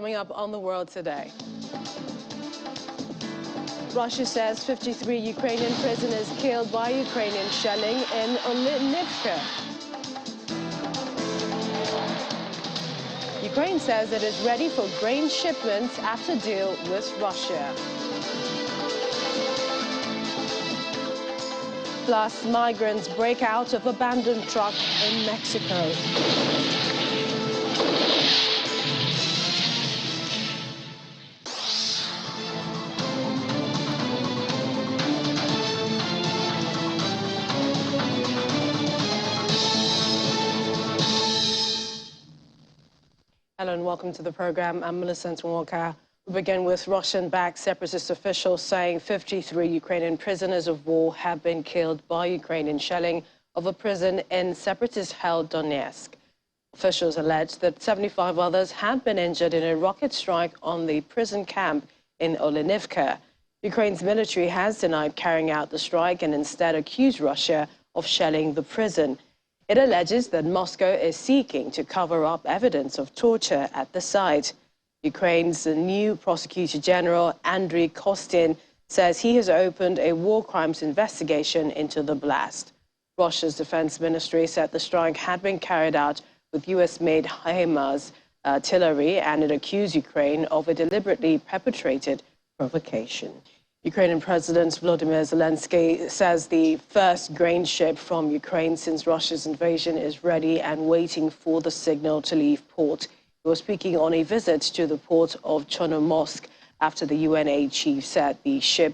Coming up on The World Today. Russia says 53 Ukrainian prisoners killed by Ukrainian shelling in Olenivka. Ukraine says it is ready for grain shipments after deal with Russia. Plus, migrants break out of abandoned truck in Mexico. Hello and welcome to the program. I'm Millicent Walker. We begin with Russian-backed separatist officials saying 53 Ukrainian prisoners of war have been killed by Ukrainian shelling of a prison in separatist-held Donetsk. Officials allege that 75 others had been injured in a rocket strike on the prison camp in Olenivka. Ukraine's military has denied carrying out the strike and instead accused Russia of shelling the prison. It alleges that Moscow is seeking to cover up evidence of torture at the site. Ukraine's new prosecutor general, Andriy Kostin, says he has opened a war crimes investigation into the blast. Russia's defense ministry said the strike had been carried out with US-made HIMARS artillery, and it accused Ukraine of a deliberately perpetrated provocation. Ukrainian President Volodymyr Zelensky says the first grain ship from Ukraine since Russia's invasion is ready and waiting for the signal to leave port. He was speaking on a visit to the port of Chernomorsk after the UN aid chief said the ship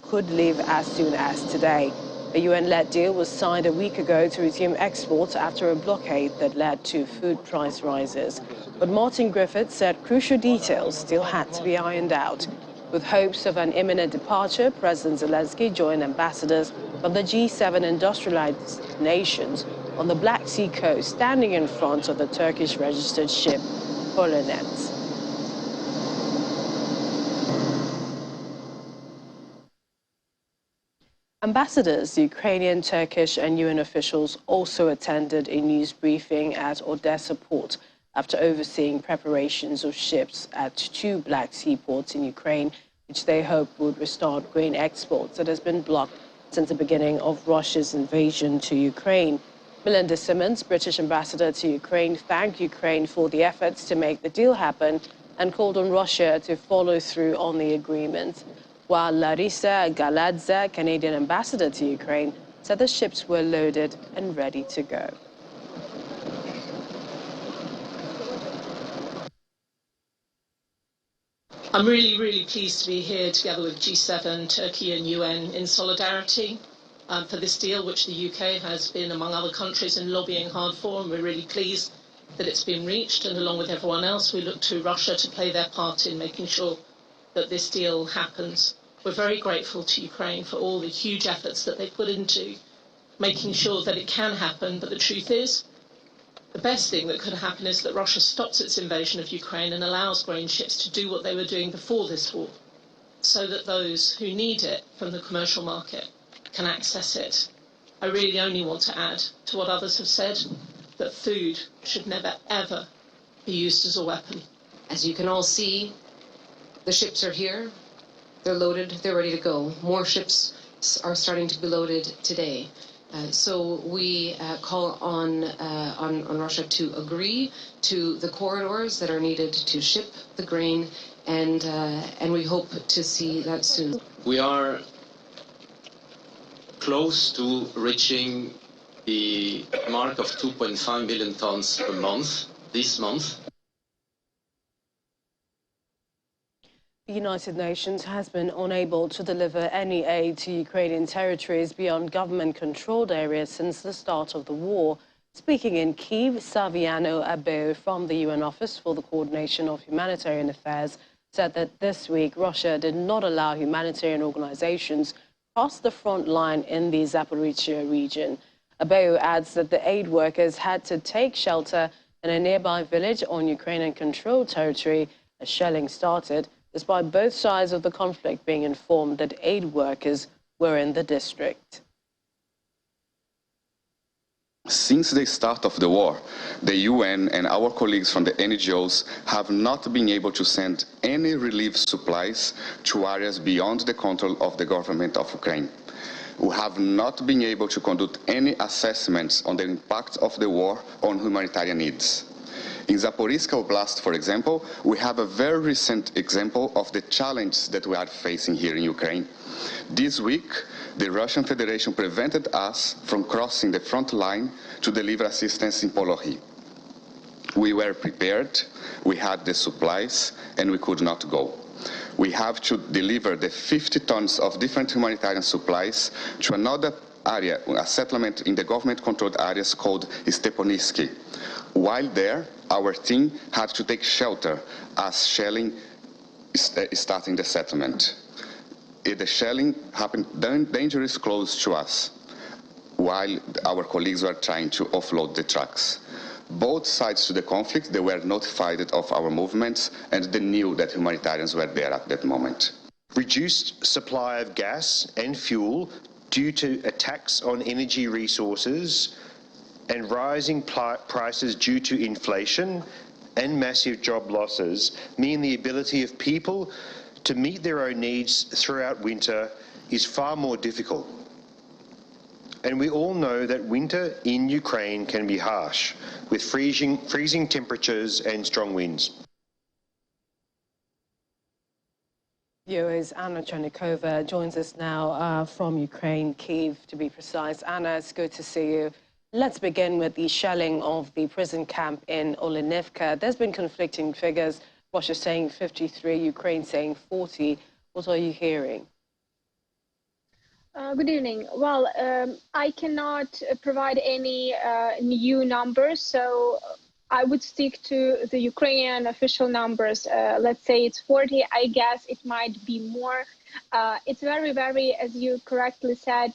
could leave as soon as today. A UN-led deal was signed a week ago to resume exports after a blockade that led to food price rises. But Martin Griffiths said crucial details still had to be ironed out. With hopes of an imminent departure, President Zelensky joined ambassadors from the G7 industrialized nations on the Black Sea coast, standing in front of the Turkish-registered ship Migrants. Ambassadors, Ukrainian, Turkish and UN officials also attended a news briefing at Odessa port after overseeing preparations of ships at 2 Black Sea ports in Ukraine, which they hope would restart grain exports that has been blocked since the beginning of Russia's invasion to Ukraine. Melinda Simmons, British ambassador to Ukraine, thanked Ukraine for the efforts to make the deal happen and called on Russia to follow through on the agreement. While Larisa Galadze, Canadian ambassador to Ukraine, said the ships were loaded and ready to go. I'm really pleased to be here together with G7, Turkey and UN in solidarity for this deal, which the UK has been, among other countries, in lobbying hard for, and we're really pleased that it's been reached. And along with everyone else, we look to Russia to play their part in making sure that this deal happens. We're very grateful to Ukraine for all the huge efforts that they put into making sure that it can happen, but the truth is, the best thing that could happen is that Russia stops its invasion of Ukraine and allows grain ships to do what they were doing before this war, so that those who need it from the commercial market can access it. I really only want to add to what others have said, that food should never, ever be used as a weapon. As you can all see, the ships are here, they're loaded, they're ready to go. More ships are starting to be loaded today. So we call on Russia to agree to the corridors that are needed to ship the grain, and we hope to see that soon. We are close to reaching the mark of 2.5 million tons per month this month. The United Nations has been unable to deliver any aid to Ukrainian territories beyond government-controlled areas since the start of the war. Speaking in Kyiv, Saviano Abeu from the UN Office for the Coordination of Humanitarian Affairs said that this week Russia did not allow humanitarian organizations cross the front line in the Zaporizhzhia region. Abeu adds that the aid workers had to take shelter in a nearby village on Ukrainian-controlled territory as shelling started, despite both sides of the conflict being informed that aid workers were in the district. since the start of the war, the UN and our colleagues from the NGOs have not been able to send any relief supplies to areas beyond the control of the government of Ukraine. We have not been able to conduct any assessments on the impact of the war on humanitarian needs. In Zaporizhzhia Oblast, for example, we have a very recent example of the challenge that we are facing here in Ukraine. This week, the Russian Federation prevented us from crossing the front line to deliver assistance in Polohy. We were prepared, we had the supplies, and we could not go. We have to deliver the 50 tons of different humanitarian supplies to another area, a settlement in the government-controlled areas called Stepanivsky. While there, our team had to take shelter as shelling starting the settlement. The shelling happened dangerously close to us, while our colleagues were trying to offload the trucks. Both sides to the conflict, they were notified of our movements, and they knew that humanitarians were there at that moment. Reduced supply of gas and fuel due to attacks on energy resources and rising prices due to inflation and massive job losses mean the ability of people to meet their own needs throughout winter is far more difficult. And we all know that winter in Ukraine can be harsh, with freezing temperatures and strong winds. VOA's Anna Chernikova joins us now from Ukraine, Kyiv to be precise. Anna, it's good to see you. Let's begin with the shelling of the prison camp in Olenivka. There's been conflicting figures. Russia saying 53, Ukraine saying 40. What are you hearing? Good evening. Well, I cannot provide any new numbers, so I would stick to the Ukrainian official numbers. Let's say it's 40. I guess it might be more. It's very, as you correctly said,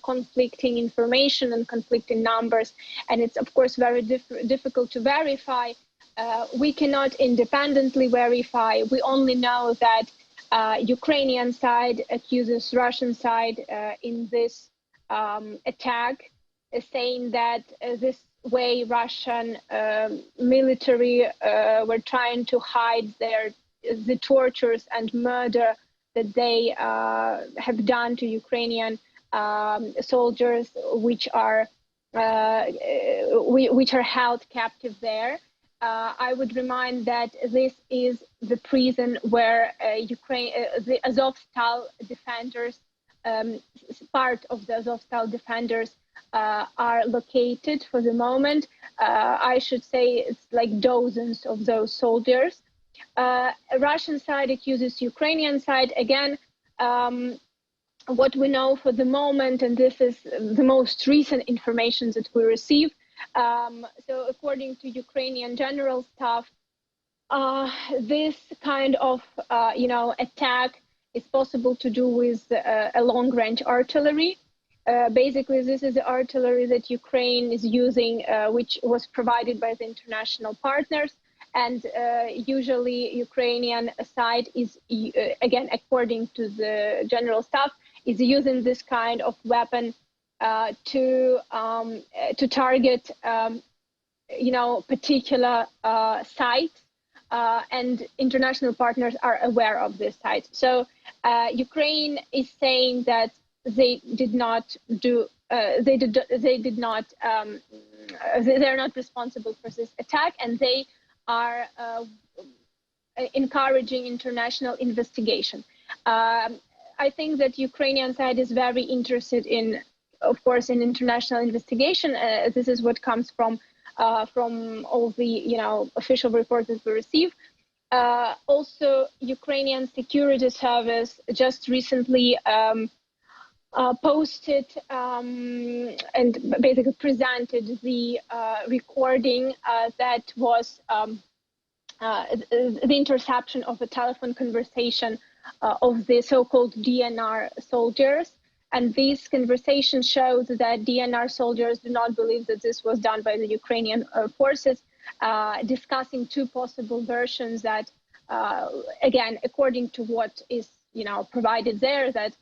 conflicting information and conflicting numbers, and it's of course very difficult to verify. We cannot independently verify. We only know that Ukrainian side accuses Russian side in this attack, saying that this way Russian military were trying to hide the tortures and murder that they have done to Ukrainian soldiers, which are held captive there. I would remind that this is the prison where the Azovstal defenders, part of the Azovstal defenders are located for the moment. I should say it's like dozens of those soldiers. Russian side accuses Ukrainian side. Again, what we know for the moment, and this is the most recent information that we receive, so according to Ukrainian general staff, this kind of attack is possible to do with a long-range artillery. Basically, this is the artillery that Ukraine is using, which was provided by the international partners. And usually Ukrainian side is, again, according to the general staff, is using this kind of weapon to target, particular sites, and international partners are aware of this site. So Ukraine is saying that they did not do, they're not responsible for this attack, and they are encouraging international investigation. I think that Ukrainian side is very interested in, of course, in international investigation. This is what comes from all the official reports that we receive. Also, Ukrainian security service just recently posted and basically presented the recording that was the interception of a telephone conversation of the so-called DNR soldiers. And this conversation shows that DNR soldiers do not believe that this was done by the Ukrainian forces, discussing two possible versions that, again, according to what is provided there, that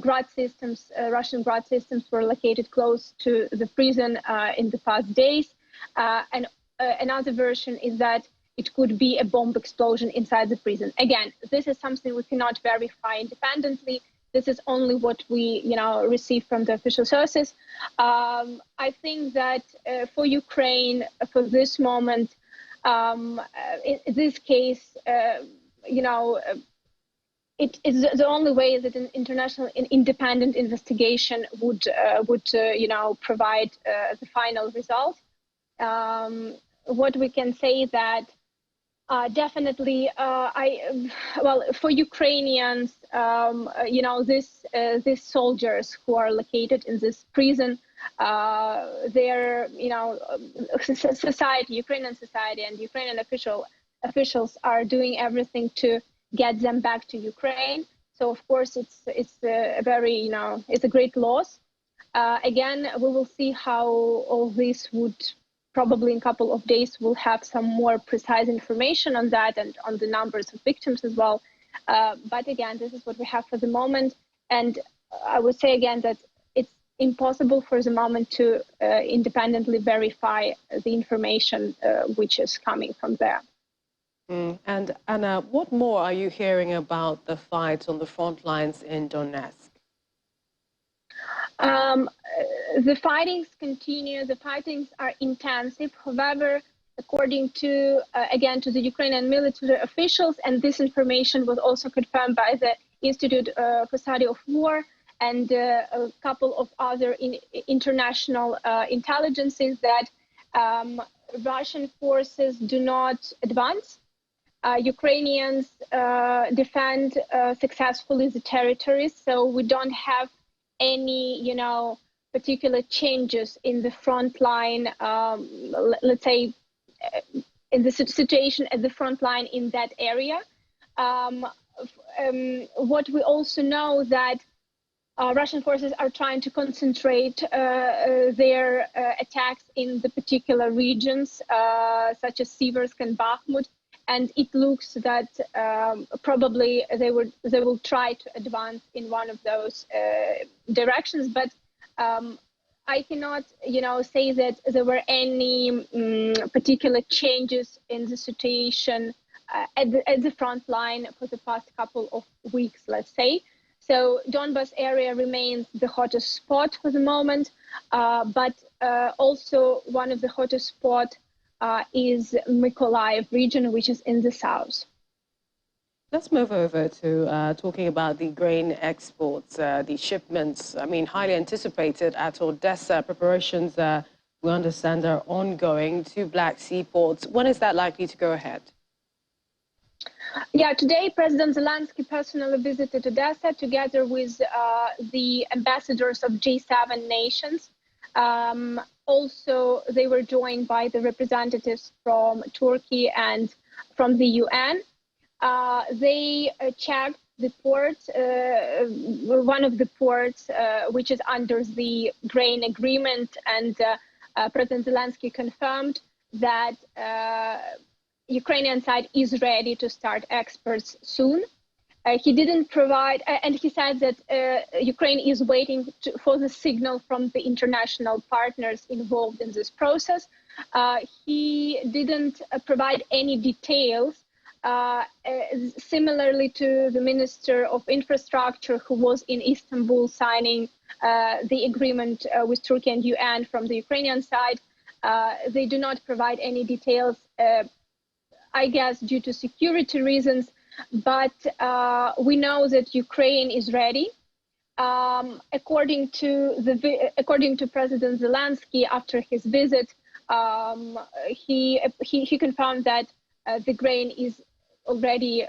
guard systems, Russian guard systems were located close to the prison in the past days. And another version is that it could be a bomb explosion inside the prison. Again, this is something we cannot verify independently. This is only what we, receive from the official sources. I think that for Ukraine, for this moment, in this case, it is the only way that an international, independent investigation would provide the final result. What we can say that definitely, for Ukrainians, these soldiers who are located in this prison, their, society, Ukrainian society, and Ukrainian officials are doing everything to get them back to Ukraine. So of course, it's a very, it's a great loss. Again, we will see how all this would. Probably in a couple of days, we'll have some more precise information on that and on the numbers of victims as well. But again, this is what we have for the moment. And I would say again that it's impossible for the moment to independently verify the information which is coming from there. And Anna, what more are you hearing about the fights on the front lines in Donetsk? The fightings continue. The fightings are intensive. However, according to, again, to the Ukrainian military officials, and this information was also confirmed by the Institute for Study of War and a couple of other international intelligences, that Russian forces do not advance. Ukrainians defend successfully the territories, so we don't have any, particular changes in the front line, let's say, in the situation at the front line in that area. What we also know that Russian forces are trying to concentrate their attacks in the particular regions, such as Siversk and Bakhmut. And it looks that probably they will try to advance in one of those directions. But I cannot, say that there were any particular changes in the situation at the front line for the past couple of weeks, let's say. So Donbas area remains the hottest spot for the moment, but also one of the hottest spots is Mykolaiv region, which is in the south. Let's move over to talking about the grain exports, the shipments. I mean, highly anticipated at Odessa. Preparations, we understand, are ongoing to Black Sea ports. When is that likely to go ahead? Yeah, today President Zelensky personally visited Odessa together with the ambassadors of G7 nations. Also, they were joined by the representatives from Turkey and from the UN. They checked the ports, one of the ports which is under the grain agreement, and President Zelensky confirmed that Ukrainian side is ready to start exports soon. He didn't provide, and he said that Ukraine is waiting for the signal from the international partners involved in this process. He didn't provide any details, similarly to the Minister of Infrastructure, who was in Istanbul signing the agreement with Turkey and UN from the Ukrainian side. They do not provide any details, I guess, due to security reasons. But we know that Ukraine is ready. According to President Zelensky, after his visit, he confirmed that the grain is already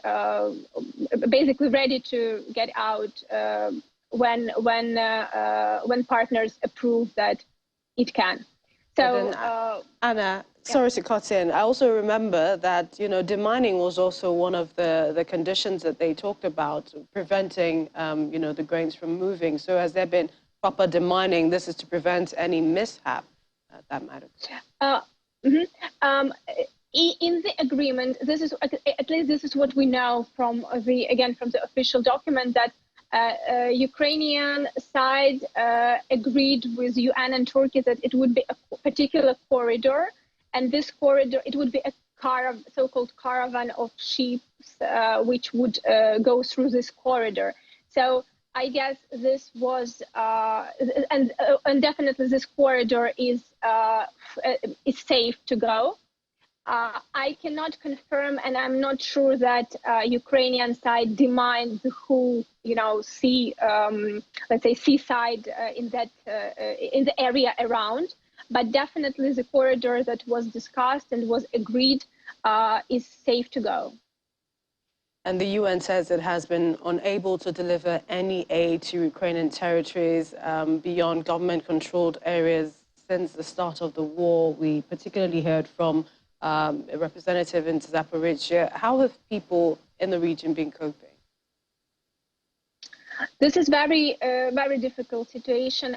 basically ready to get out when partners approve that it can. So, Anna, sorry to cut in. I also remember that, demining was also one of the conditions that they talked about, preventing, the grains from moving. So has there been proper demining? This is to prevent any mishap that might occur. In the agreement, this is at least this is what we know from the official document, that Ukrainian side agreed with UN and Turkey that it would be a particular corridor, and this corridor, it would be a so-called caravan of ships which would go through this corridor. So I guess this was, and definitely this corridor is safe to go. I cannot confirm, and I'm not sure that Ukrainian side demined the whole, sea, let's say seaside in the area around. But definitely the corridor that was discussed and was agreed is safe to go. And the UN says it has been unable to deliver any aid to Ukrainian territories beyond government-controlled areas since the start of the war. We particularly heard from a representative in Zaporizhia. How have people in the region been coping? This is very difficult situation,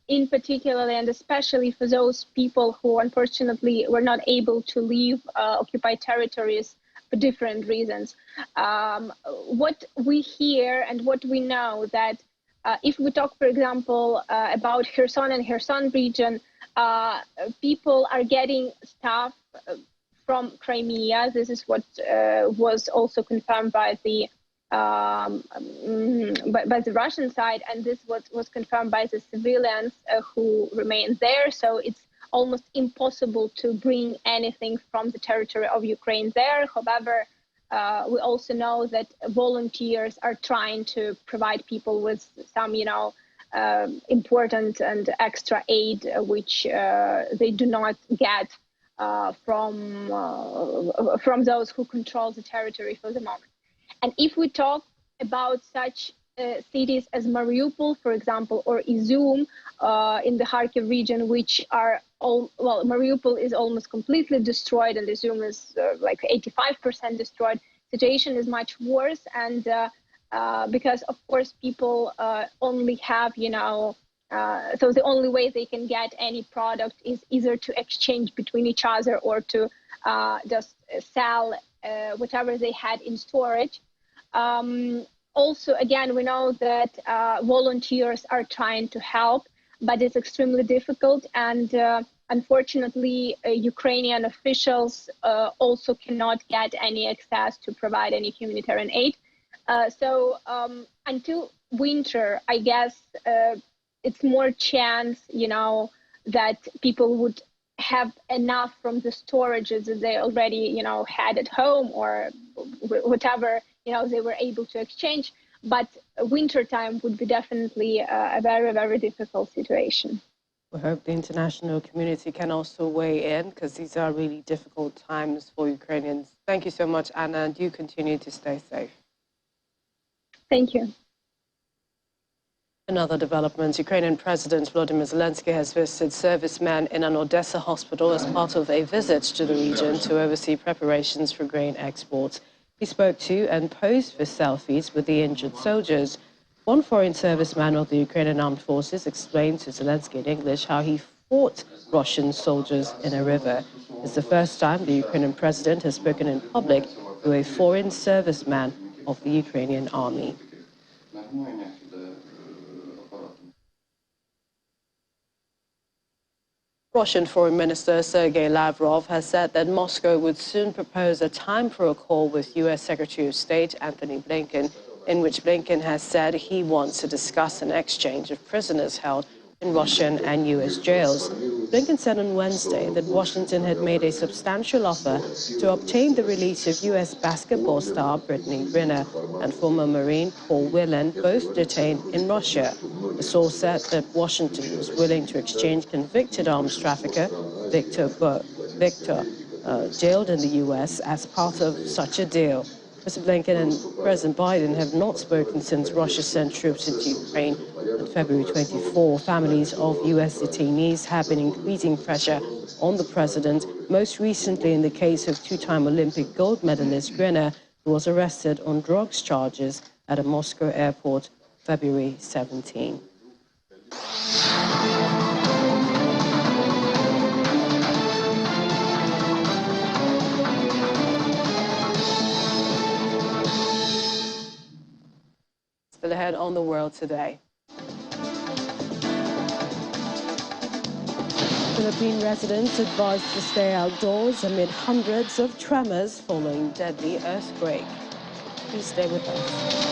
in particular and especially for those people who unfortunately were not able to leave occupied territories for different reasons. What we hear and what we know that if we talk, for example, about Kherson and Kherson region, people are getting stuff from Crimea. This is what was also confirmed by the Russian side, and this was confirmed by the civilians who remain there. So it's almost impossible to bring anything from the territory of Ukraine there. However, we also know that volunteers are trying to provide people with some, important and extra aid, which they do not get from those who control the territory for the moment. And if we talk about such cities as Mariupol, for example, or Izum in the Kharkiv region, which are Mariupol is almost completely destroyed, and Izum is like 85% destroyed. Situation is much worse, and because of course people only have, so the only way they can get any product is either to exchange between each other or to just sell whatever they had in storage. Also, again, we know that volunteers are trying to help, but it's extremely difficult. And unfortunately, Ukrainian officials also cannot get any access to provide any humanitarian aid. So until winter, I guess it's more chance, that people would have enough from the storages that they already, had at home or whatever, they were able to exchange. But winter time would be definitely a very, very difficult situation. We hope the international community can also weigh in, because these are really difficult times for Ukrainians. Thank you so much, Anna, and you continue to stay safe. Thank you. Another development, Ukrainian President Volodymyr Zelensky has visited servicemen in an Odessa hospital as part of a visit to the region to oversee preparations for grain exports. He spoke to and posed for selfies with the injured soldiers. One foreign serviceman of the Ukrainian Armed Forces explained to Zelensky in English how he fought Russian soldiers in a river. It's the first time the Ukrainian president has spoken in public to a foreign serviceman of the Ukrainian army. Russian Foreign Minister Sergei Lavrov has said that Moscow would soon propose a time for a call with U.S. Secretary of State Antony Blinken, in which Blinken has said he wants to discuss an exchange of prisoners held in Russian and U.S. jails. Blinken said on Wednesday that Washington had made a substantial offer to obtain the release of U.S. basketball star Brittany Griner and former Marine Paul Whelan, both detained in Russia. The source said that Washington was willing to exchange convicted arms trafficker Victor, jailed in the U.S. as part of such a deal. Mr. Blinken and President Biden have not spoken since Russia sent troops into Ukraine on February 24. Families of U.S. detainees have been increasing pressure on the president, most recently in the case of two-time Olympic gold medalist Griner, who was arrested on drugs charges at a Moscow airport February 17. Still ahead. ahead on the world today. Philippine residents advised to stay outdoors amid hundreds of tremors following deadly earthquake. Please stay with us.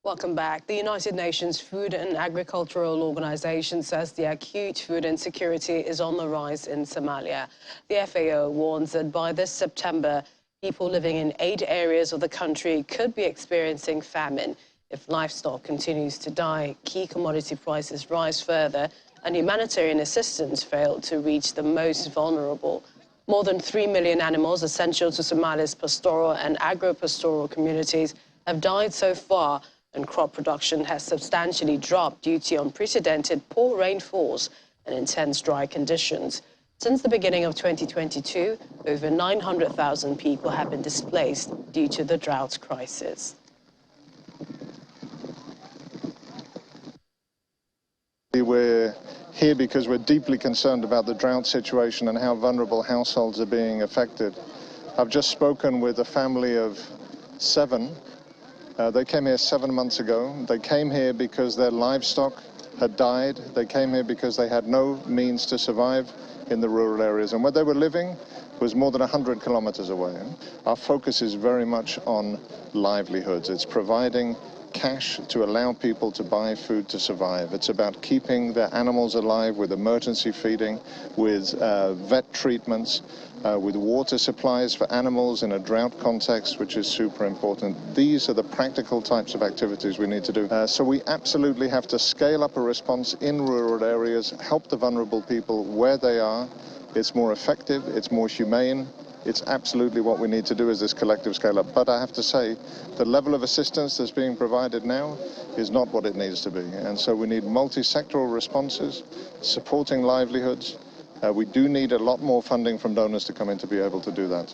Welcome back. The United Nations Food and Agricultural Organization says the acute food insecurity is on the rise in Somalia. The FAO warns that by this September, people living in 8 areas of the country could be experiencing famine if livestock continues to die, key commodity prices rise further, and humanitarian assistance fail to reach the most vulnerable. More than 3 million animals essential to Somalia's pastoral and agro-pastoral communities have died so far, and crop production has substantially dropped due to unprecedented poor rainfalls and intense dry conditions. Since the beginning of 2022, over 900,000 people have been displaced due to the drought crisis. We're here because we're deeply concerned about the drought situation and how vulnerable households are being affected. I've just spoken with a family of 7. They came here 7 months ago. They came here because their livestock had died. They came here because they had no means to survive in the rural areas. And where they were living was more than 100 kilometers away. Our focus is very much on livelihoods. It's providing cash to allow people to buy food to survive. It's about keeping their animals alive with emergency feeding, with vet treatments, with water supplies for animals in a drought context, which is super important. These are the practical types of activities we need to do. So we absolutely have to scale up a response in rural areas, help the vulnerable people where they are. It's more effective, it's more humane. It's absolutely what we need to do, is this collective scale up. But I have to say, the level of assistance that's being provided now is not what it needs to be. And so we need multi-sectoral responses, supporting livelihoods. We do need a lot more funding from donors to come in to be able to do that.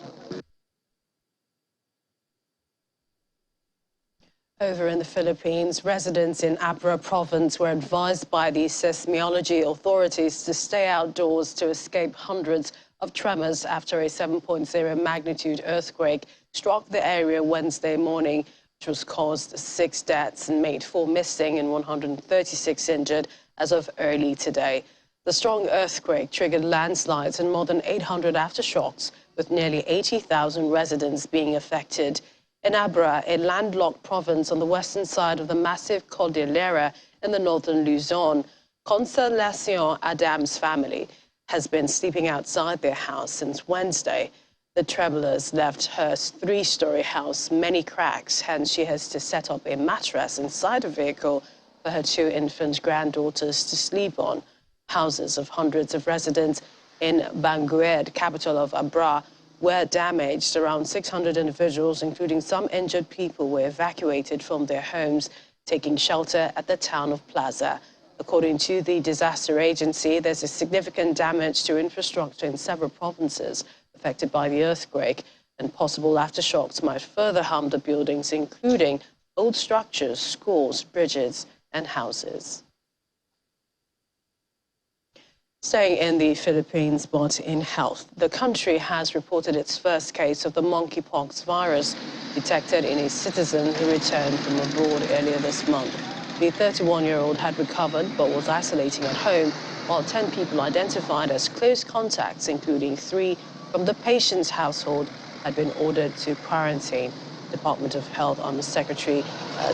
Over in the Philippines, residents in Abra province were advised by the seismology authorities to stay outdoors to escape hundreds of tremors after a 7.0 magnitude earthquake struck the area Wednesday morning, which has caused 6 deaths and made 4 missing and 136 injured as of early today. The strong earthquake triggered landslides and more than 800 aftershocks, with nearly 80,000 residents being affected. In Abra, a landlocked province on the western side of the massive Cordillera in the northern Luzon, Consolacion Adam's family has been sleeping outside their house since Wednesday. The travelers left her 3-story house many cracks, hence she has to set up a mattress inside a vehicle for her 2 infant granddaughters to sleep on. Houses of hundreds of residents in Bangued, capital of Abra, were damaged. Around 600 individuals, including some injured people, were evacuated from their homes, taking shelter at the town of Plaza. According to the disaster agency, there's a significant damage to infrastructure in several provinces affected by the earthquake, and possible aftershocks might further harm the buildings, including old structures, schools, bridges, and houses. Staying in the Philippines, but in health, the country has reported its first case of the monkeypox virus detected in a citizen who returned from abroad earlier this month. The 31-year-old had recovered but was isolating at home, while 10 people identified as close contacts, including 3 from the patient's household, had been ordered to quarantine. Department of Health Undersecretary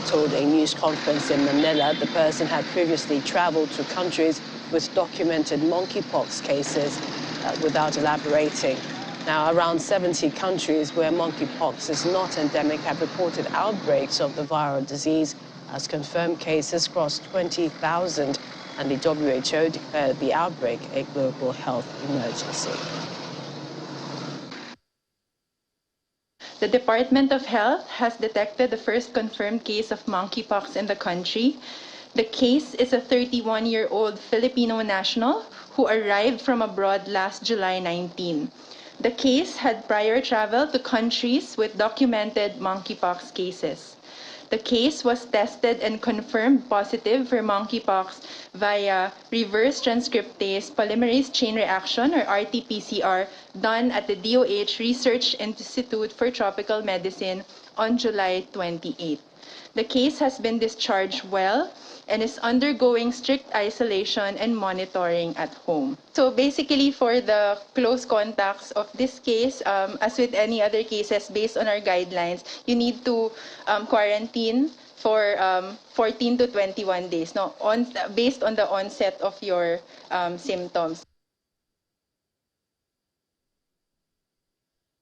told a news conference in Manila the person had previously traveled to countries with documented monkeypox cases without elaborating. Now, around 70 countries where monkeypox is not endemic have reported outbreaks of the viral disease, as confirmed cases crossed 20,000, and the WHO declared the outbreak a global health emergency. The Department of Health has detected the first confirmed case of monkeypox in the country. The case is a 31-year-old Filipino national who arrived from abroad last July 19. The case had prior travel to countries with documented monkeypox cases. The case was tested and confirmed positive for monkeypox via reverse transcriptase polymerase chain reaction, or RT-PCR, done at the DOH Research Institute for Tropical Medicine on July 28. The case has been discharged well and is undergoing strict isolation and monitoring at home. So basically, for the close contacts of this case, as with any other cases, based on our guidelines, you need to quarantine for 14 to 21 days, based on the onset of your symptoms.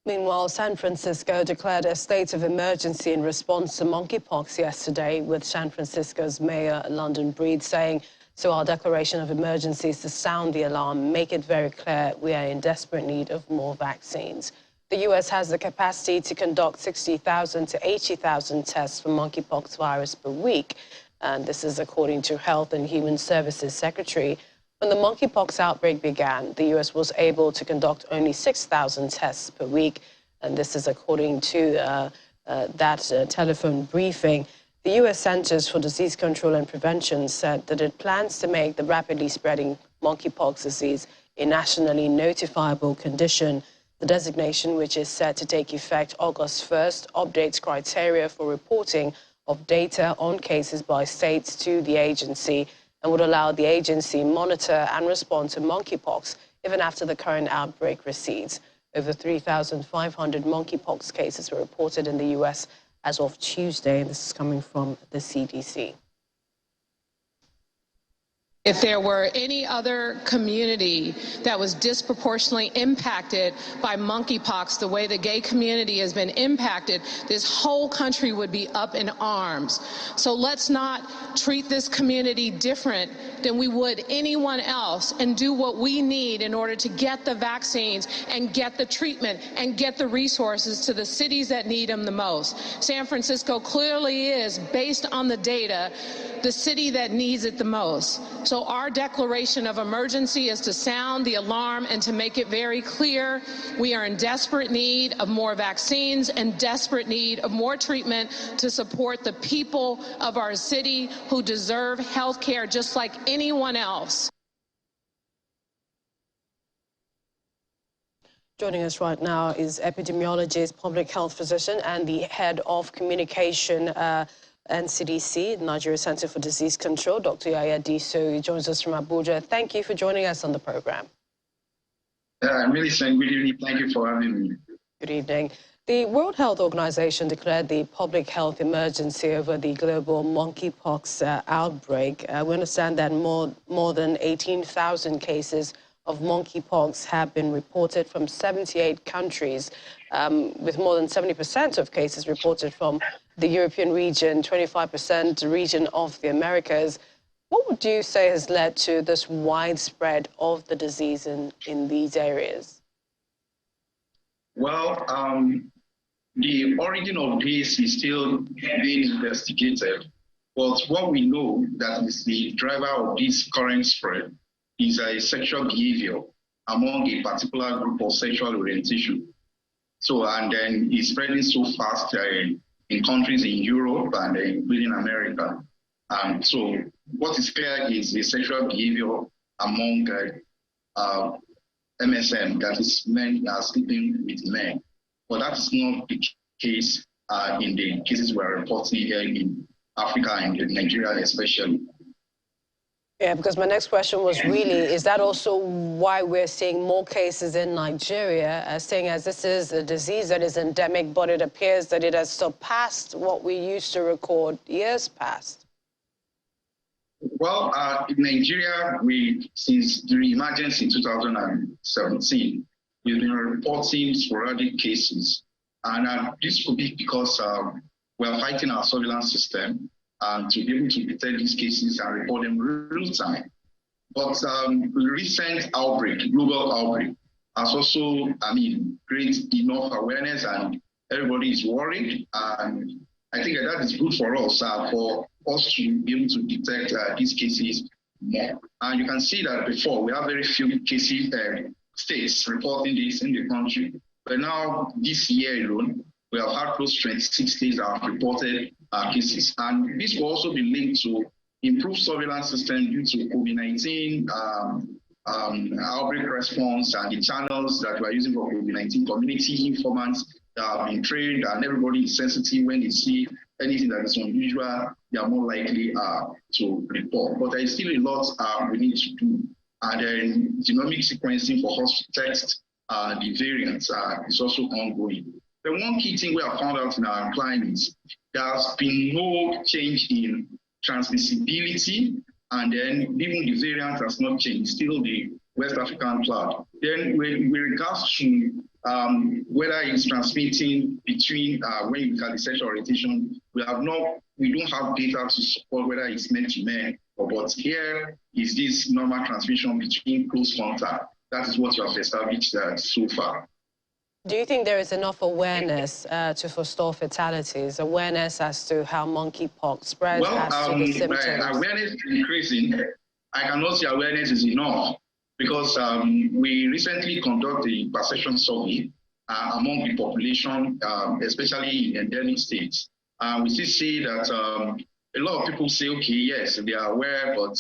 Meanwhile, San Francisco declared a state of emergency in response to monkeypox yesterday, with San Francisco's Mayor London Breed saying, "So our declaration of emergency is to sound the alarm, make it very clear we are in desperate need of more vaccines." The U.S. has the capacity to conduct 60,000 to 80,000 tests for monkeypox virus per week, and this is according to Health and Human Services Secretary. When the monkeypox outbreak began, the U.S. was able to conduct only 6,000 tests per week, and this is according to that telephone briefing. The U.S. Centers for Disease Control and Prevention said that it plans to make the rapidly spreading monkeypox disease a nationally notifiable condition. The designation, which is set to take effect August 1st, updates criteria for reporting of data on cases by states to the agency, and would allow the agency monitor and respond to monkeypox even after the current outbreak recedes. Over 3,500 monkeypox cases were reported in the U.S. as of Tuesday, and this is coming from the CDC. If there were any other community that was disproportionately impacted by monkeypox the way the gay community has been impacted, this whole country would be up in arms. So let's not treat this community different than we would anyone else, and do what we need in order to get the vaccines and get the treatment and get the resources to the cities that need them the most. San Francisco clearly is, based on the data, the city that needs it the most. So our declaration of emergency is to sound the alarm and to make it very clear we are in desperate need of more vaccines and desperate need of more treatment to support the people of our city who deserve health care just like anyone else. Joining us right now is epidemiologist, public health physician, and the head of communication NCDC, Nigeria Center for Disease Control, Dr. Yaya Diso. He joins us from Abuja. Thank you for joining us on the program. I'm really saying good evening. Thank you for having me. Good evening. The World Health Organization declared the public health emergency over the global monkeypox outbreak. We understand that more than 18,000 cases of monkeypox have been reported from 78 countries, with more than 70% of cases reported from the European region, 25% region of the Americas. What would you say has led to this widespread of the disease in these areas? Well, the origin of this is still being investigated. But what we know that is the driver of this current spread is a sexual behavior among a particular group of sexual orientation. So, and then it's spreading so fast in countries in Europe and including America. And so what is clear is the sexual behavior among MSM, that is men are sleeping with men. But that is not the case in the cases we're reporting here in Africa and in Nigeria especially. Yeah, because my next question was really, is that also why we're seeing more cases in Nigeria, seeing as this is a disease that is endemic, but it appears that it has surpassed what we used to record years past? Well, in Nigeria, since the re-emergence in 2017, we've been reporting sporadic cases. And this could be because we're fighting our surveillance system to be able to detect these cases and report them real time. But the recent outbreak, global outbreak, has also, created enough awareness, and everybody is worried. And I think that is good for us to be able to detect these cases more. And you can see that before, we have very few cases, states reporting this in the country. But now, this year alone, we have had close to 26 states that have reported cases. And this will also be linked to improved surveillance system due to COVID-19 outbreak response and the channels that we are using for COVID-19, community informants that have been trained, and everybody is sensitive when they see anything that is unusual, they are more likely to report. But there is still a lot we need to do. And then genomic sequencing for host-text, the variants is also ongoing. The one key thing we have found out in our clients, there has been no change in transmissibility, and then even the variant has not changed, still the West African cloud. Then with regards to whether it's transmitting between when you look at the sexual orientation, we don't have data to support whether it's men to men, but here is this normal transmission between close contact. That is what you have established so far. Do you think there is enough awareness to forestall fatalities, awareness as to how monkeypox spreads, as to the symptoms? Awareness is increasing. I cannot say awareness is enough because we recently conducted a perception survey among the population, especially in endemic states. We still see that a lot of people say, okay, yes, they are aware, but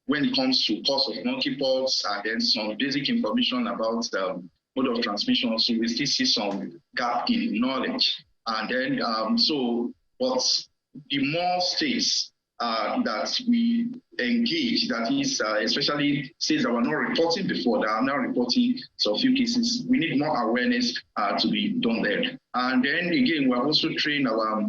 when it comes to cause of monkeypox and then some basic information about the mode of transmission, so we still see some gap in knowledge. And then, but the more states that we engage, that is, especially states that were not reporting before, that are now reporting so few cases, we need more awareness to be done there. And then again, we have also trained our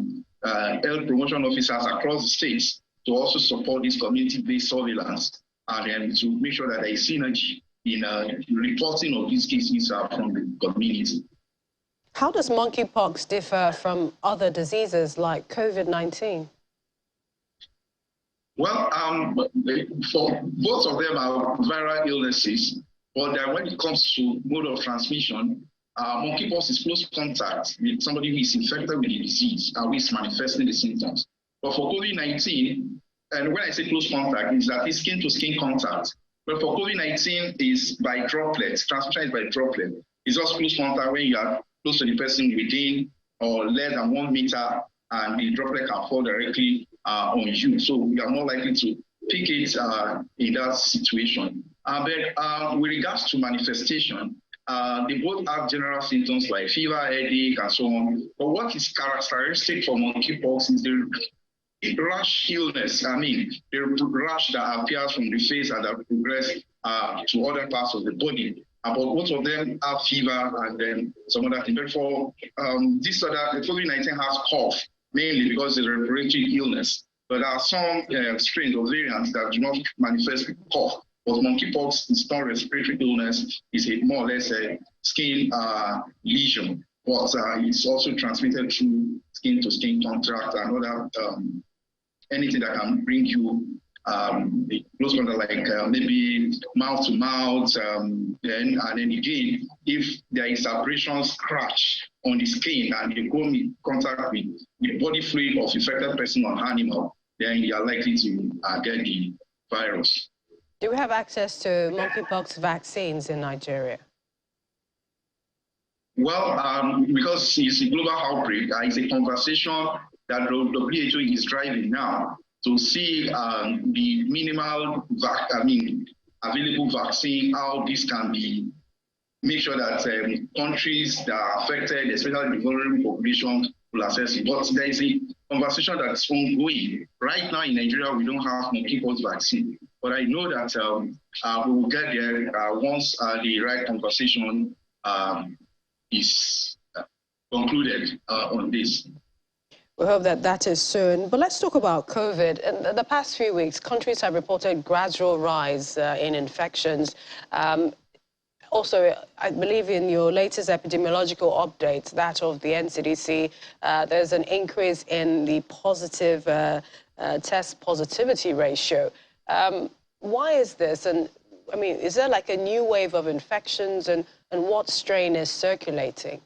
health promotion officers across the states to also support this community-based surveillance and then to make sure that there is synergy in reporting of these cases from the community. How does monkeypox differ from other diseases like COVID-19? Well, for both of them are viral illnesses, but when it comes to mode of transmission, monkeypox is close contact with somebody who is infected with the disease and who is manifesting the symptoms. But for COVID-19, and when I say close contact, is that it's skin-to-skin contact. But for COVID-19, is by droplets. Transmission is by droplet. It's just close contact when you are close to the person within or less than 1 meter, and the droplet can fall directly on you. So you are more likely to pick it in that situation. But with regards to manifestation, they both have general symptoms like fever, headache, and so on. But what is characteristic for monkeypox is the rash illness, the rash that appears from the face and that progresses to other parts of the body. But both of them have fever and then some other things. But for this other, the COVID-19 has cough, mainly because it's a respiratory illness. But there are some strains or variants that do not manifest with cough. But monkeypox is not respiratory illness, it's more or less a skin lesion. But it's also transmitted through skin-to-skin contact and other anything that can bring you close contact, like maybe mouth to mouth, and then again, if there is abrasion scratch on the skin and you go in contact with the body fluid of infected person or animal, then you are likely to get the virus. Do we have access to monkeypox vaccines in Nigeria? Well, because it's a global outbreak, it's a conversation that the WHO is driving now to see the minimal, available vaccine, how this can be, make sure that countries that are affected, especially the vulnerable population, will access it. But there is a conversation that's ongoing. Right now in Nigeria, we don't have monkeypox vaccine. But I know that we will get there once the right conversation is concluded on this. We hope that that is soon. But let's talk about COVID. In the past few weeks, countries have reported gradual rise in infections. Also, I believe in your latest epidemiological update, that of the NCDC, there's an increase in the positive test positivity ratio. Why is this? And I mean, is there like a new wave of infections, and what strain is circulating?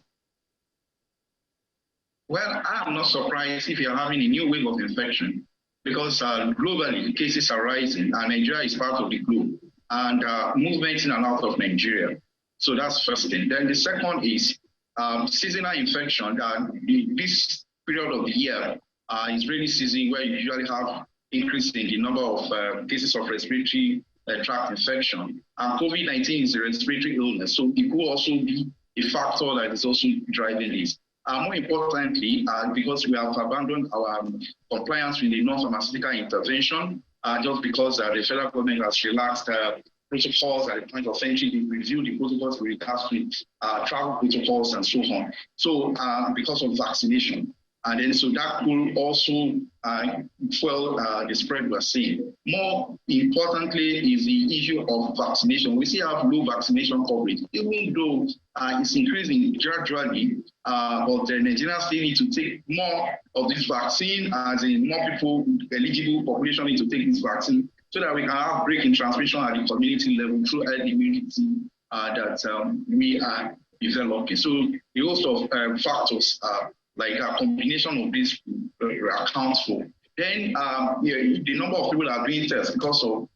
Well, I'm not surprised if you're having a new wave of infection, because globally cases are rising and Nigeria is part of the globe. And movement in and out of Nigeria So that's first thing. Then the second is seasonal infection. This period of the year is rainy season where you usually have increase in the number of cases of respiratory tract infection. And COVID-19 is a respiratory illness, so it could also be a factor that is also driving this. More importantly, because we have abandoned our compliance with the non-pharmaceutical intervention, just because the federal government has relaxed protocols at the point of entry, they review the protocols with regards to travel protocols and so on. So because of vaccination. And then so that could also fuel the spread we're seeing. More importantly is the issue of vaccination. We still have low vaccination coverage, even though it's increasing gradually, but the Nigerians still need to take more of this vaccine, as in more people, eligible population need to take this vaccine, so that we can have break in transmission at the community level through herd immunity that we are developing. So the host of factors like a combination of these accounts for. Then the number of people that are doing tests because of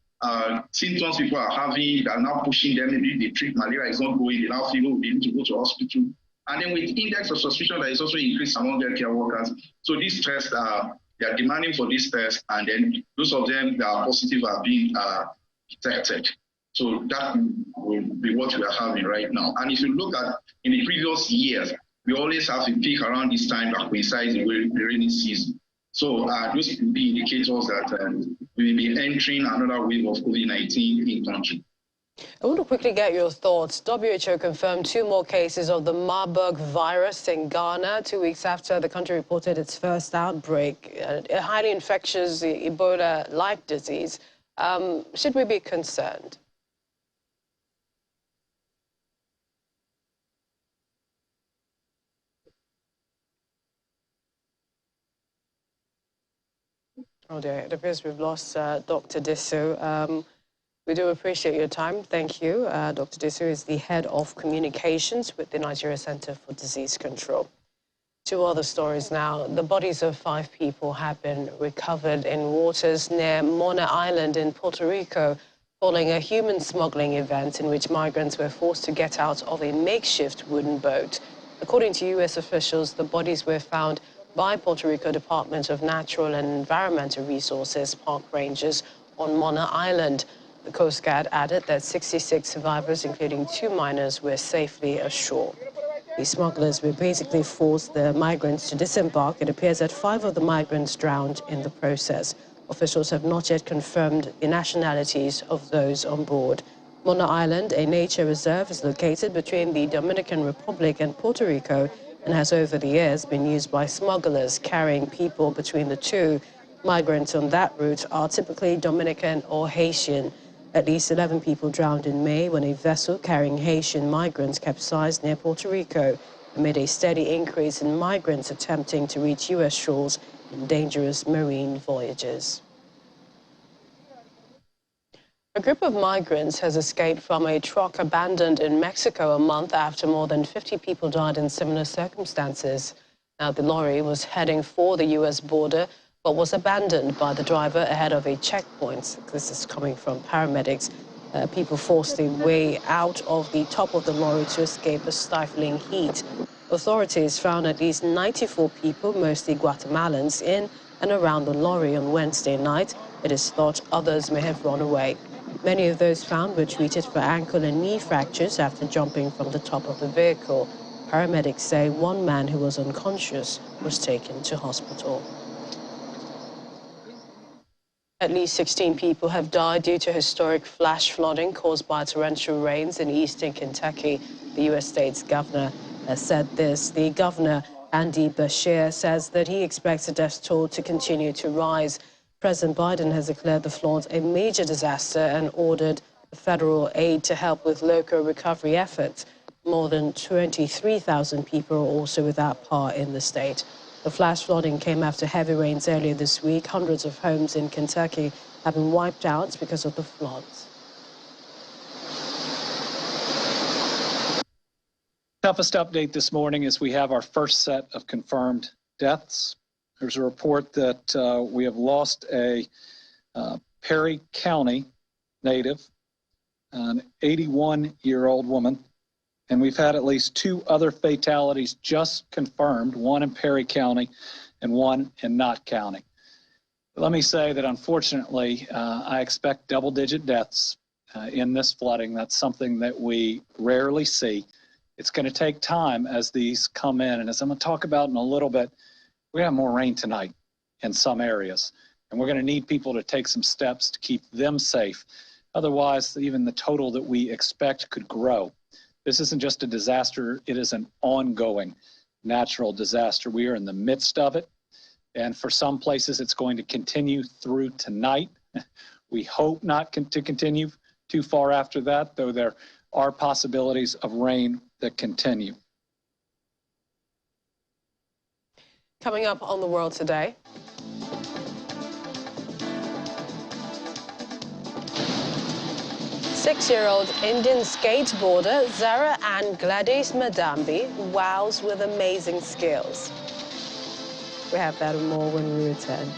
symptoms people are having that are now pushing them, maybe they treat malaria is not going, they now feel they need to go to hospital. And then with index of suspicion that is also increased among healthcare workers. So these tests, they are demanding for these tests, and then those of them that are positive are being detected. So that will be what we are having right now. And if you look at in the previous years, we always have a peak around this time that coincides with the rainy season. So those could be indicators that we will be entering another wave of COVID-19 in country. I want to quickly get your thoughts. WHO confirmed 2 more cases of the Marburg virus in Ghana 2 weeks after the country reported its first outbreak, a highly infectious Ebola-like disease. Should we be concerned? Oh dear, it appears we've lost Dr. Disu. We do appreciate your time. Thank you. Dr. Disu is the head of communications with the Nigeria Center for Disease Control. 2 other stories now. The bodies of 5 people have been recovered in waters near Mona Island in Puerto Rico following a human smuggling event in which migrants were forced to get out of a makeshift wooden boat. According to U.S. officials, the bodies were found by Puerto Rico Department of Natural and Environmental Resources park rangers on Mona Island. The Coast Guard added that 66 survivors, including 2 minors, were safely ashore. The smugglers will basically force the migrants to disembark. It appears that 5 of the migrants drowned in the process. Officials have not yet confirmed the nationalities of those on board. Mona Island, a nature reserve, is located between the Dominican Republic and Puerto Rico and has over the years been used by smugglers carrying people between the two. Migrants on that route are typically Dominican or Haitian. At least 11 people drowned in May when a vessel carrying Haitian migrants capsized near Puerto Rico amid a steady increase in migrants attempting to reach U.S. shores in dangerous marine voyages. A group of migrants has escaped from a truck abandoned in Mexico a month after more than 50 people died in similar circumstances. Now, the lorry was heading for the U.S. border, but was abandoned by the driver ahead of a checkpoint. This is coming from paramedics. People forced their way out of the top of the lorry to escape the stifling heat. Authorities found at least 94 people, mostly Guatemalans, in and around the lorry on Wednesday night. It is thought others may have run away. Many of those found were treated for ankle and knee fractures after jumping from the top of the vehicle. Paramedics say 1 man who was unconscious was taken to hospital. At least 16 people have died due to historic flash flooding caused by torrential rains in eastern Kentucky. The U.S. state's governor has said this. The governor, Andy Beshear, says that he expects the death toll to continue to rise. President Biden has declared the floods a major disaster and ordered federal aid to help with local recovery efforts. More than 23,000 people are also without power in the state. The flash flooding came after heavy rains earlier this week. Hundreds of homes in Kentucky have been wiped out because of the floods. Toughest update this morning is we have our first set of confirmed deaths. There's a report that we have lost a Perry County native, an 81-year-old woman And we've had at least 2 other fatalities just confirmed, one in Perry County and one in Knott County. Let me say that unfortunately, I expect double-digit deaths in this flooding. That's something that we rarely see. It's going to take time as these come in. And as I'm going to talk about in a little bit, we have more rain tonight in some areas. And we're going to need people to take some steps to keep them safe. Otherwise, even the total that we expect could grow. This isn't just a disaster, it is an ongoing natural disaster. We are in the midst of it. And for some places, it's going to continue through tonight. We hope not to continue too far after that, though there are possibilities of rain that continue. Coming up on The World Today. Six-year-old Indian skateboarder Zara Ann Gladys Madambi wows with amazing skills. We have that and more when we return.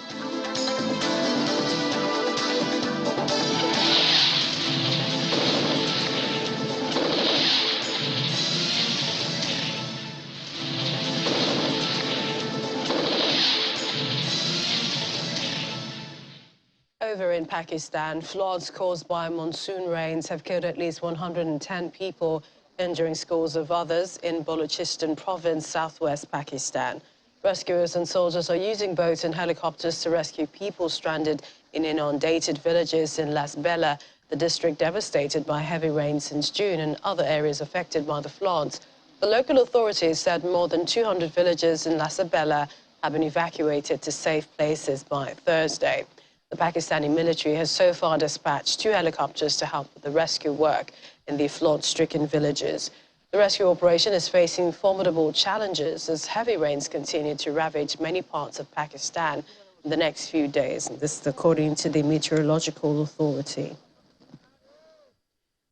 Over in Pakistan, floods caused by monsoon rains have killed at least 110 people, injuring scores of others in Balochistan province, southwest Pakistan. Rescuers and soldiers are using boats and helicopters to rescue people stranded in inundated villages in Las Bela, the district devastated by heavy rain since June, and other areas affected by the floods. The local authorities said more than 200 villages in Las Bela have been evacuated to safe places by Thursday. The Pakistani military has so far dispatched 2 helicopters to help with the rescue work in the flood-stricken villages. The rescue operation is facing formidable challenges as heavy rains continue to ravage many parts of Pakistan in the next few days. And this is according to the Meteorological Authority.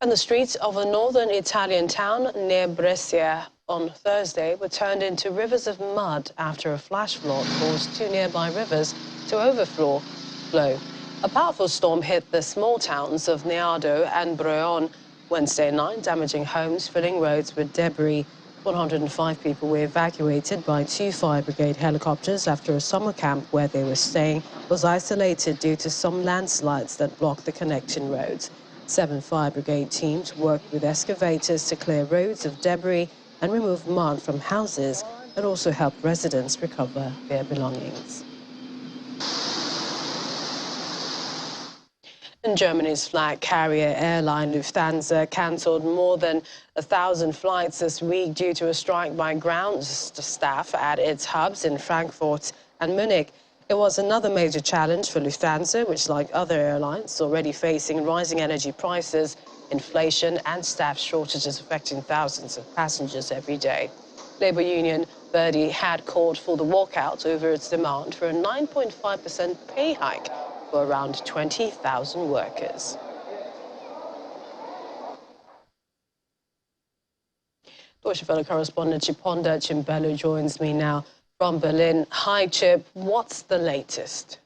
And the streets of a northern Italian town near Brescia on Thursday were turned into rivers of mud after a flash flood caused 2 nearby rivers to overflow. A powerful storm hit the small towns of Neado and Breon Wednesday night, damaging homes, filling roads with debris. 105 people were evacuated by 2 fire brigade helicopters after a summer camp where they were staying was isolated due to some landslides that blocked the connecting roads. 7 fire brigade teams worked with excavators to clear roads of debris and remove mud from houses, and also help residents recover their belongings. And Germany's flag carrier airline Lufthansa cancelled more than 1,000 flights this week due to a strike by ground staff at its hubs in Frankfurt and Munich. It was another major challenge for Lufthansa, which, like other airlines, is already facing rising energy prices, inflation and staff shortages affecting thousands of passengers every day. Labour union Verdi had called for the walkout over its demand for a 9.5% pay hike for around 20,000 workers. Deutsche Welle correspondent Chiponda Chimbelu joins me now from Berlin. Hi, Chip. What's the latest?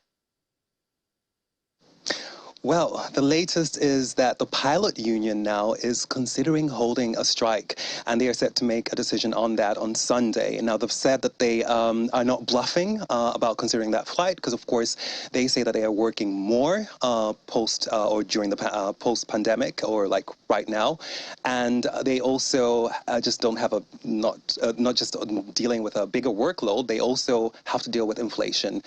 Well, the latest is that the pilot union now is considering holding a strike, and they are set to make a decision on that on Sunday. Now, they've said that they are not bluffing about considering that flight, because, of course, they say that they are working more post or during the post-pandemic, or like right now, and they also just don't have not just dealing with a bigger workload, they also have to deal with inflation,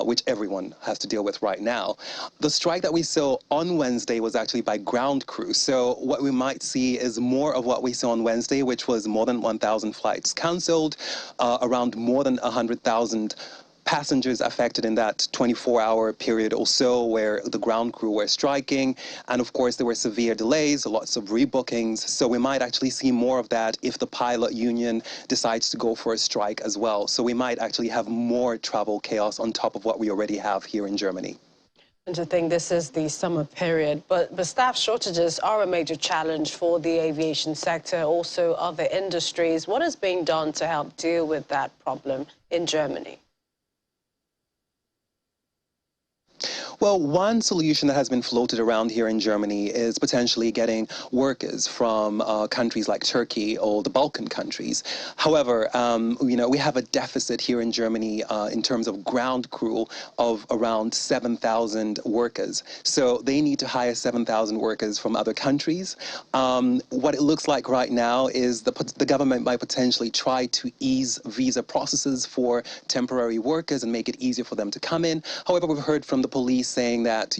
which everyone has to deal with right now. The strike that we saw on Wednesday was actually by ground crew. So what we might see is more of what we saw on Wednesday, which was more than 1,000 flights canceled, around more than 100,000 passengers affected in that 24-hour period or so where the ground crew were striking. And of course, there were severe delays, lots of rebookings. So we might actually see more of that if the pilot union decides to go for a strike as well. So we might actually have more travel chaos on top of what we already have here in Germany. And to think this is the summer period, but the staff shortages are a major challenge for the aviation sector, also other industries. What is being done to help deal with that problem in Germany? Well, one solution that has been floated around here in Germany is potentially getting workers from countries like Turkey or the Balkan countries. However, we have a deficit here in Germany in terms of ground crew of around 7,000 workers. So they need to hire 7,000 workers from other countries. What it looks like right now is the government might potentially try to ease visa processes for temporary workers and make it easier for them to come in. However, we've heard from the police saying that,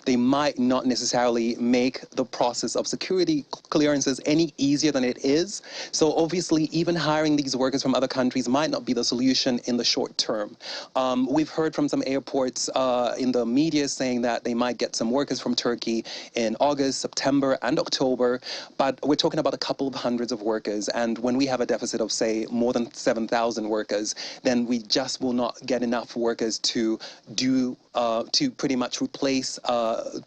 they might not necessarily make the process of security clearances any easier than it is. So obviously, even hiring these workers from other countries might not be the solution in the short term. We've heard from some airports in the media saying that they might get some workers from Turkey in August, September, and October, but we're talking about a couple of hundreds of workers. And when we have a deficit of, say, more than 7,000 workers, then we just will not get enough workers to pretty much replace,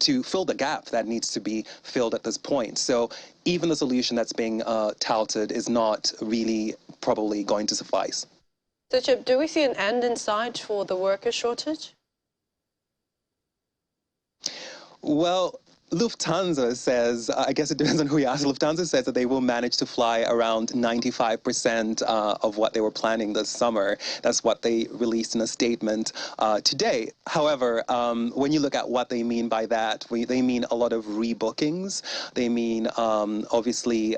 to fill the gap that needs to be filled at this point. So even the solution that's being touted is not really probably going to suffice. So, Chip, do we see an end in sight for the worker shortage? Well, Lufthansa says, I guess it depends on who you ask, Lufthansa says that they will manage to fly around 95% of what they were planning this summer. That's what they released in a statement today. However, when you look at what they mean by that, they mean a lot of rebookings. They mean, obviously,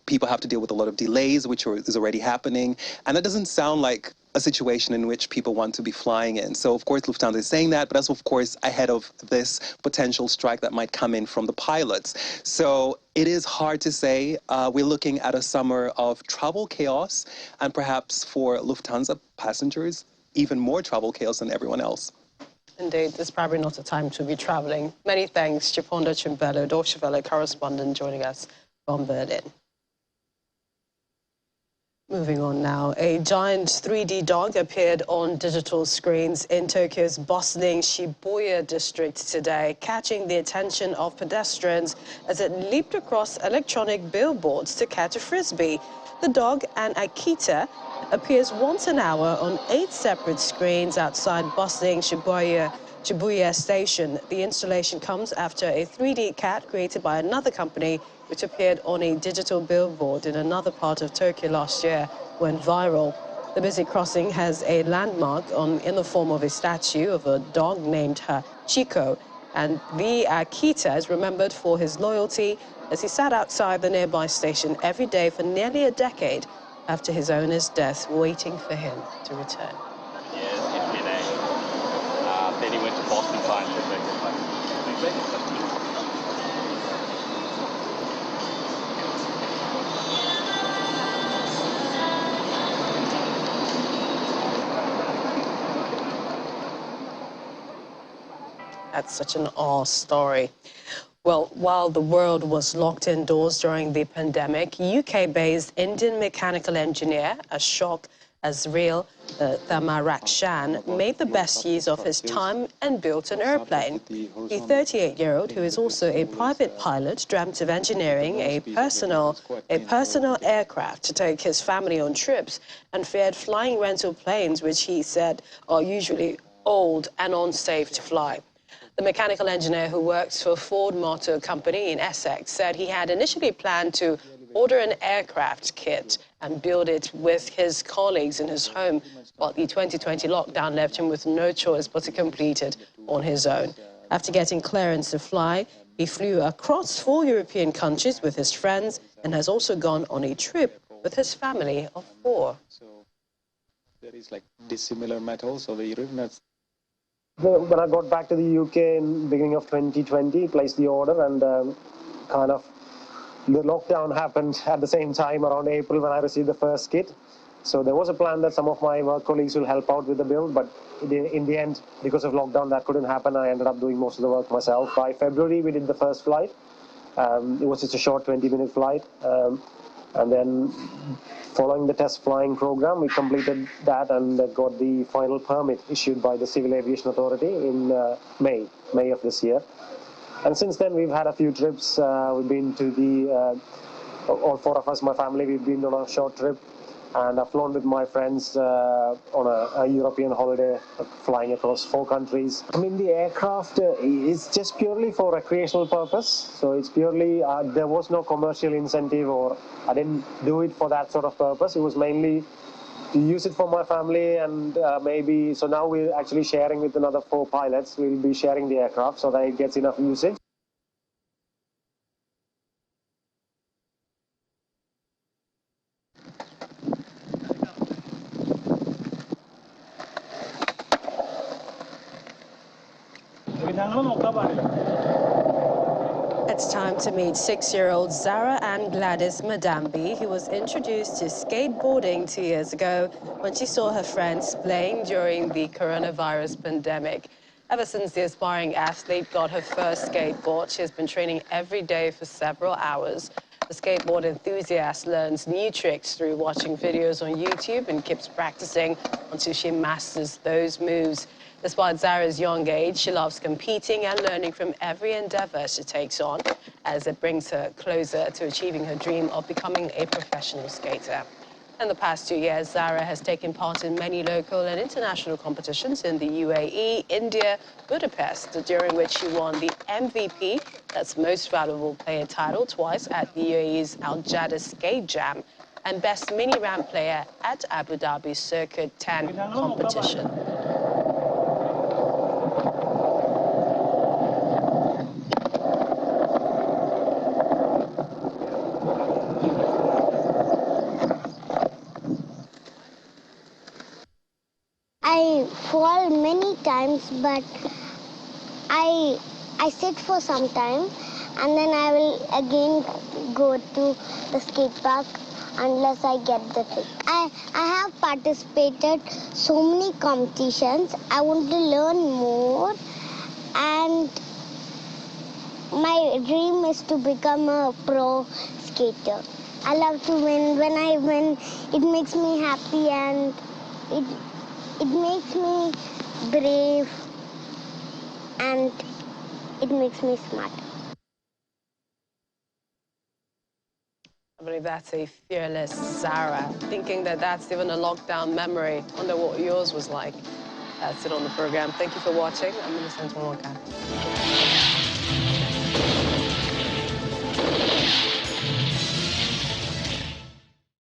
people have to deal with a lot of delays, which is already happening. And that doesn't sound like a situation in which people want to be flying in. So, of course, Lufthansa is saying that, but that's, of course, ahead of this potential strike that might come in from the pilots. So it is hard to say. We're looking at a summer of travel chaos, and perhaps for Lufthansa passengers, even more travel chaos than everyone else. Indeed, there's probably not a time to be traveling. Many thanks, Chiponda Chimbelo, Deutsche Welle correspondent, joining us from Berlin. Moving on now, a giant 3D dog appeared on digital screens in Tokyo's bustling Shibuya district today, catching the attention of pedestrians as it leaped across electronic billboards to catch a frisbee. The dog, an Akita, appears once an hour on 8 separate screens outside bustling Shibuya station. The installation comes after a 3D cat created by another company, which appeared on a digital billboard in another part of Tokyo last year, went viral. The busy crossing has a landmark in the form of a statue of a dog named Chico, and the Akita is remembered for his loyalty as he sat outside the nearby station every day for nearly a decade after his owner's death, waiting for him to return. Yes, it's been then he went to Boston Science. That's such an awe story. Well, while the world was locked indoors during the pandemic, UK-based Indian mechanical engineer Ashok Azreel Thamarakshan made the best use of his time and built an airplane. The 38-year-old, who is also a private pilot, dreamt of engineering a personal aircraft to take his family on trips and feared flying rental planes, which he said are usually old and unsafe to fly. The mechanical engineer who works for Ford Motor Company in Essex said he had initially planned to order an aircraft kit and build it with his colleagues in his home, but the 2020 lockdown left him with no choice but to complete it on his own. After getting clearance to fly, he flew across 4 European countries with his friends and has also gone on a trip with his family of 4. So there is like dissimilar metals, so the Europeans. When I got back to the UK in the beginning of 2020, placed the order, and the lockdown happened at the same time around April when I received the first kit. So there was a plan that some of my work colleagues will help out with the build, but in the end, because of lockdown, that couldn't happen. I ended up doing most of the work myself. By February, we did the first flight. It was just a short 20-minute flight. And then following the test flying program, we completed that and got the final permit issued by the Civil Aviation Authority in May of this year. And since then, we've had a few trips. We've been to all 4 of us, my family, we've been on a short trip. And I've flown with my friends on a European holiday, flying across 4 countries. I mean, the aircraft is just purely for recreational purpose. So it's purely, there was no commercial incentive, or I didn't do it for that sort of purpose. It was mainly to use it for my family, and maybe, so now we're actually sharing with another 4 pilots. We'll be sharing the aircraft so that it gets enough usage. It's time to meet 6-year-old Zara Ann Gladys Madambi, who was introduced to skateboarding 2 years ago when she saw her friends playing during the coronavirus pandemic. Ever since the aspiring athlete got her first skateboard, she has been training every day for several hours. The skateboard enthusiast learns new tricks through watching videos on YouTube and keeps practicing until she masters those moves. Despite Zara's young age, she loves competing and learning from every endeavor she takes on, as it brings her closer to achieving her dream of becoming a professional skater. In the past 2 years, Zara has taken part in many local and international competitions in the UAE, India, Budapest, during which she won the MVP, that's Most Valuable Player title, twice at the UAE's Al Jadda Skate Jam, and Best Mini Ramp Player at Abu Dhabi's Circuit 10 competition. I fall many times, but I sit for some time, and then I will again go to the skate park unless I get the trick. I have participated so many competitions. I want to learn more, and my dream is to become a pro skater. I love to win. When I win, it makes me happy, and it makes me brave, and it makes me smart. I believe that's a fearless Zara, thinking that that's even a lockdown memory. I wonder what yours was like. That's it on the program. Thank you for watching. I'm Migrants.